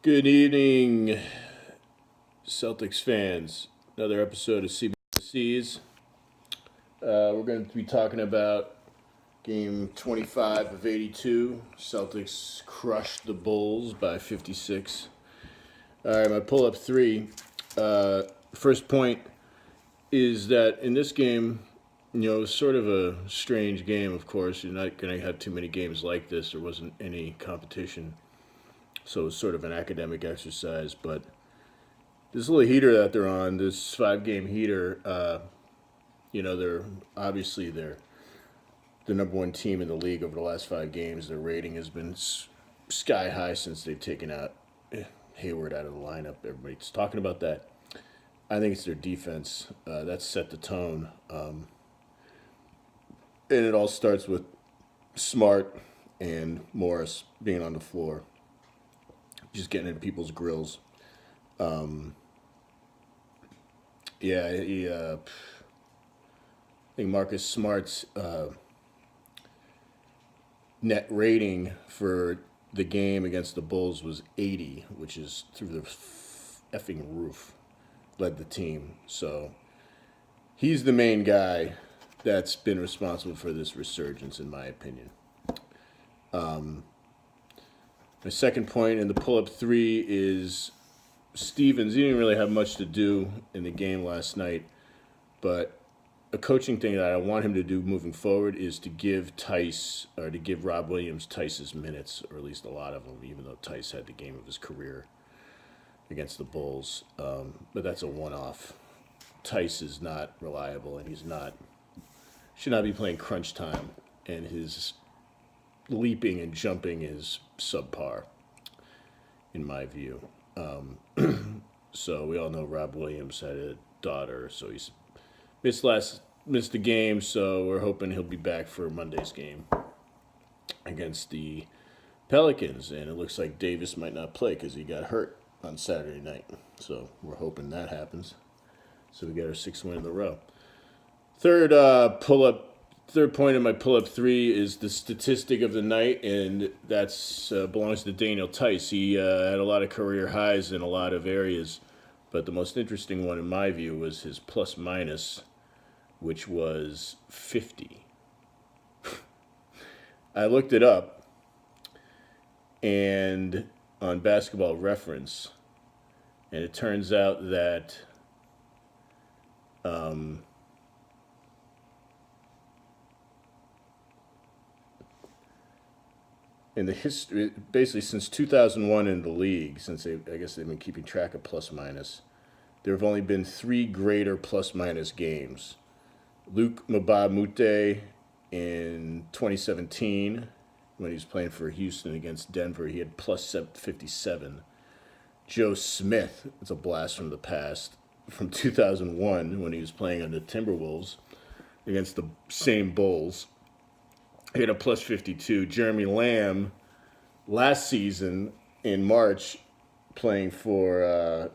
Good evening, Celtics fans. Another episode of CBC's. We're going to be talking about game 25 of 82. Celtics crushed the Bulls by 56. All right, my pull-up three. First point is that in this game, it was sort of a strange game, of course. You're not going to have too many games like this. There wasn't any competition. So it was sort of an academic exercise, but this little heater that they're on, this 5-game heater, they're the number one team in the league over the last 5 games. Their rating has been sky high since they've taken out Hayward out of the lineup. Everybody's talking about that. I think it's their defense that set the tone, and it all starts with Smart and Morris being on the floor, just getting into people's grills. I think Marcus Smart's net rating for the game against the Bulls was 80, which is through the effing roof. Led the team. So he's the main guy that's been responsible for this resurgence, in my opinion. My second point in the pull-up three is Stevens. He didn't really have much to do in the game last night, but a coaching thing that I want him to do moving forward is to give Rob Williams Theis's minutes, or at least a lot of them, even though Theis had the game of his career against the Bulls. But that's a one-off. Theis is not reliable, and should not be playing crunch time, and his leaping and jumping is subpar, in my view. So we all know Rob Williams had a daughter, so he's missed the game. So we're hoping he'll be back for Monday's game against the Pelicans, and it looks like Davis might not play because he got hurt on Saturday night. So we're hoping that happens. So we got our 6th win in a row. Third point in my pull-up three is the statistic of the night, and that's belongs to Daniel Theis. He had a lot of career highs in a lot of areas, but the most interesting one in my view was his plus-minus, which was 50. I looked it up, and on Basketball Reference, and it turns out that in the history, basically since 2001 in the league, I guess they've been keeping track of plus minus, there have only been 3 greater plus minus games. Luke Mbamute in 2017, when he was playing for Houston against Denver, he had plus 57. Joe Smith, it's a blast from the past, from 2001 when he was playing on the Timberwolves against the same Bulls, he had a plus 52. Jeremy Lamb, last season in March, playing for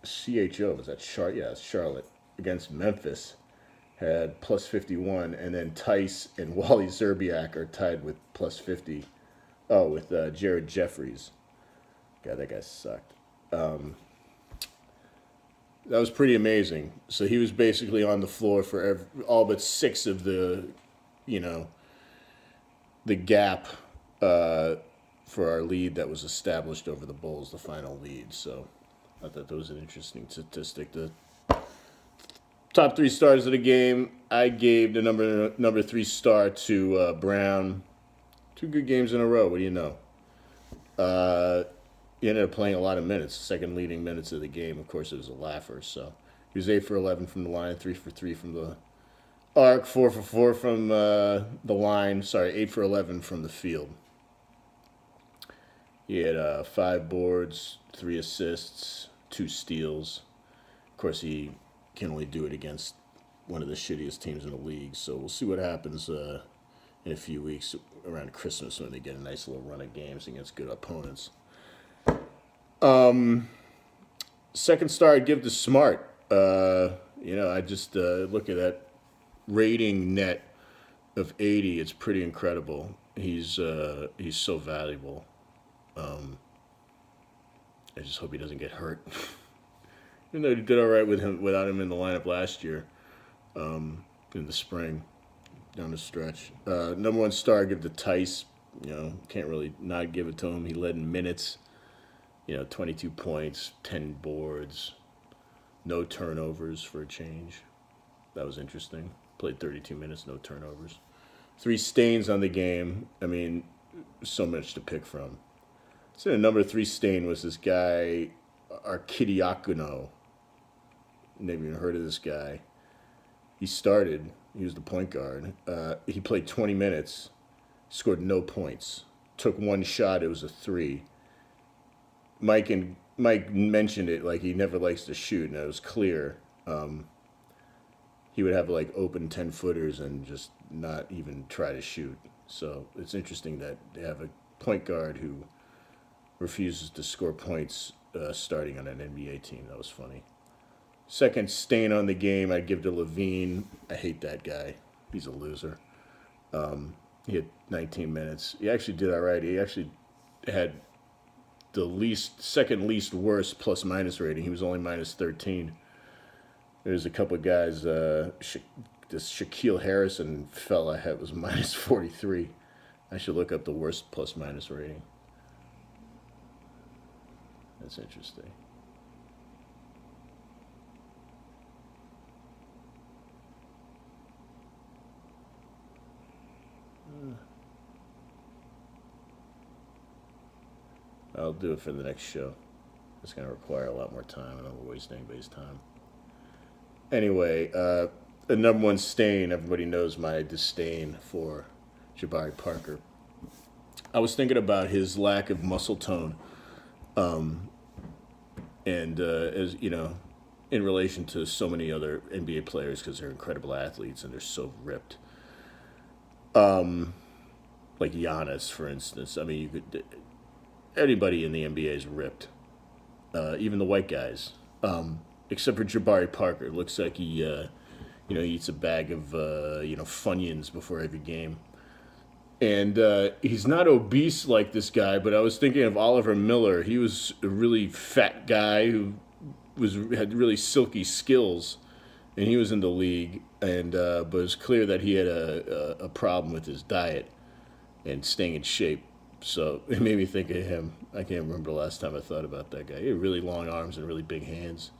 CHO, was that Charlotte? Yeah, it's Charlotte, against Memphis, had plus 51. And then Theis and Wally Zerbiak are tied with plus 50. Oh, with Jared Jeffries. God, that guy sucked. That was pretty amazing. So he was basically on the floor for all but 6 of the gap for our lead that was established over the Bulls, the final lead. So I thought that was an interesting statistic. The top 3 stars of the game, I gave the number 3 star to Brown. 2 good games in a row. What do you know? He ended up playing a lot of minutes, second leading minutes of the game. Of course, it was a laugher. So he was 8 for 11 from the line, 3 for 3 from the arc, 4 for 4 from the line. 8 for 11 from the field. He had 5 boards, 3 assists, 2 steals. Of course, he can only do it against one of the shittiest teams in the league. So we'll see what happens in a few weeks around Christmas when they get a nice little run of games against good opponents. Second star I'd give to Smart. I just look at that rating net of 80. It's pretty incredible. He's so valuable. I just hope he doesn't get hurt. Even though he did all right with him without him in the lineup last year, in the spring, down the stretch. Number one star, I give to Theis. Can't really not give it to him. He led in minutes. 22 points, 10 boards, no turnovers for a change. That was interesting. Played 32 minutes, no turnovers. 3 stains on the game. I mean, so much to pick from. So the number 3 stain was this guy, Arkidiakuno. Never even heard of this guy. He started. He was the point guard. He played 20 minutes, scored no points. Took 1 shot. It was a 3. Mike mentioned it like he never likes to shoot, and it was clear. He would have like open 10-footers and just not even try to shoot. So it's interesting that they have a point guard who refuses to score points starting on an NBA team. That was funny. Second stain on the game, I'd give to Levine. I hate that guy. He's a loser. He had 19 minutes. He actually did all right. He actually had the second least worst plus minus rating. He was only minus 13. There's a couple of guys. This Shaquille Harrison fella was minus 43. I should look up the worst plus minus rating. That's interesting. I'll do it for the next show. It's going to require a lot more time. I don't want to waste anybody's time. Anyway, the number one stain, everybody knows my disdain for Jabari Parker. I was thinking about his lack of muscle tone, and as you know, in relation to so many other NBA players, because they're incredible athletes and they're so ripped. Like Giannis, for instance. I mean, you could. Anybody in the NBA is ripped, even the white guys, except for Jabari Parker. It looks like he, eats a bag of, Funyuns before every game. And he's not obese like this guy, but I was thinking of Oliver Miller. He was a really fat guy who had really silky skills, and he was in the league. And but it was clear that he had a problem with his diet and staying in shape. So it made me think of him. I can't remember the last time I thought about that guy. He had really long arms and really big hands.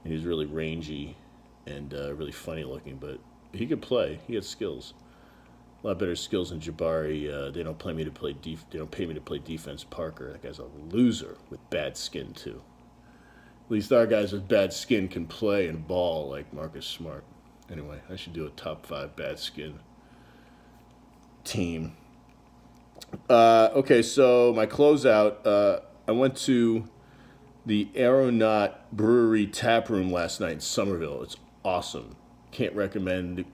And he was really rangy and really funny looking, but he could play. He had skills. A lot better skills than Jabari. They don't pay me to play defense. Parker, that guy's a loser with bad skin too. At least our guys with bad skin can play and ball like Marcus Smart. Anyway, I should do a top 5 bad skin team. Okay, so my closeout, I went to the Aeronaut Brewery Tap Room last night in Somerville. It's awesome. Can't recommend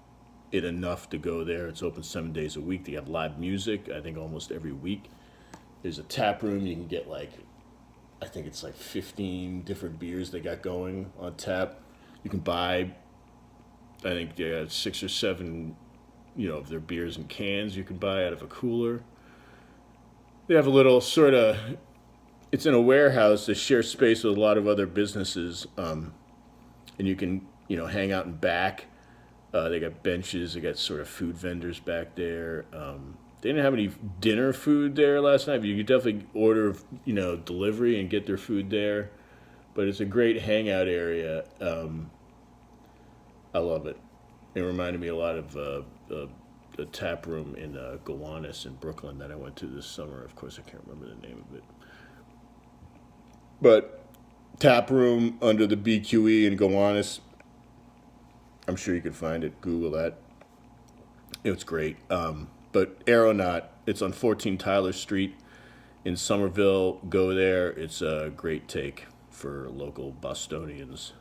it enough to go there. It's open 7 days a week. They have live music, I think, almost every week. There's a tap room. You can get I think it's 15 different beers they got going on tap. You can buy, I think they got 6 or 7, of their beers in cans you can buy out of a cooler. They have a little it's in a warehouse that shares space with a lot of other businesses, and you can, hang out in back. They got benches, they got sort of food vendors back there. They didn't have any dinner food there last night, but you could definitely order, delivery and get their food there. But it's a great hangout area. I love it. It reminded me a lot of a tap room in Gowanus in Brooklyn that I went to this summer. Of course, I can't remember the name of it. But tap room under the BQE in Gowanus, I'm sure you could find it. Google that. It's great. But Aeronaut, it's on 14 Tyler Street in Somerville. Go there. It's a great take for local Bostonians.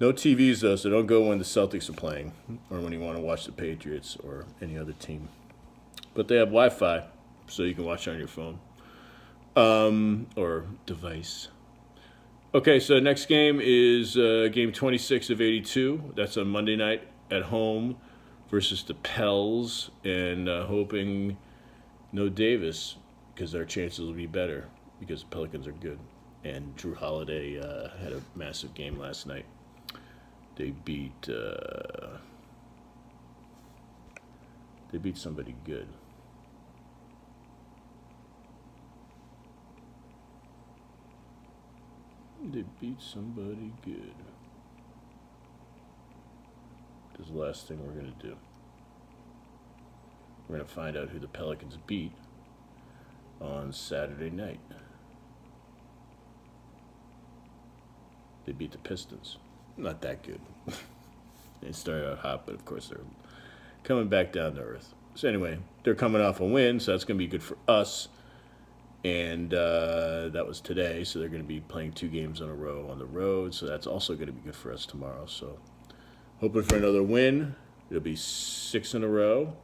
No TVs, though, so don't go when the Celtics are playing or when you want to watch the Patriots or any other team. But they have Wi-Fi, so you can watch on your phone or device. Okay, so next game is game 26 of 82. That's on Monday night at home versus the Pels, and hoping no Davis because our chances will be better because the Pelicans are good. And Drew Holiday had a massive game last night. They beat somebody good. They beat somebody good. This is the last thing we're going to do. We're going to find out who the Pelicans beat on Saturday night. They beat the Pistons. Not that good. They started out hot, but of course they're coming back down to earth. So anyway, they're coming off a win, so that's going to be good for us. And that was today, so they're going to be playing 2 games in a row on the road, so that's also going to be good for us tomorrow. So hoping for another win. It'll be 6 in a row,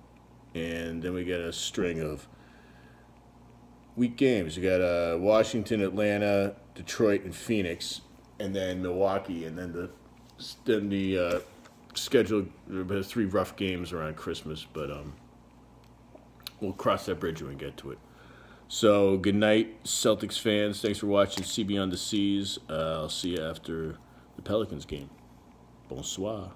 and then we get a string of week games. You got Washington, Atlanta, Detroit, and Phoenix, and then Milwaukee, and then the schedule. There are 3 rough games around Christmas, but we'll cross that bridge when we get to it. So, good night, Celtics fans. Thanks for watching See Beyond the Seas. I'll see you after the Pelicans game. Bonsoir.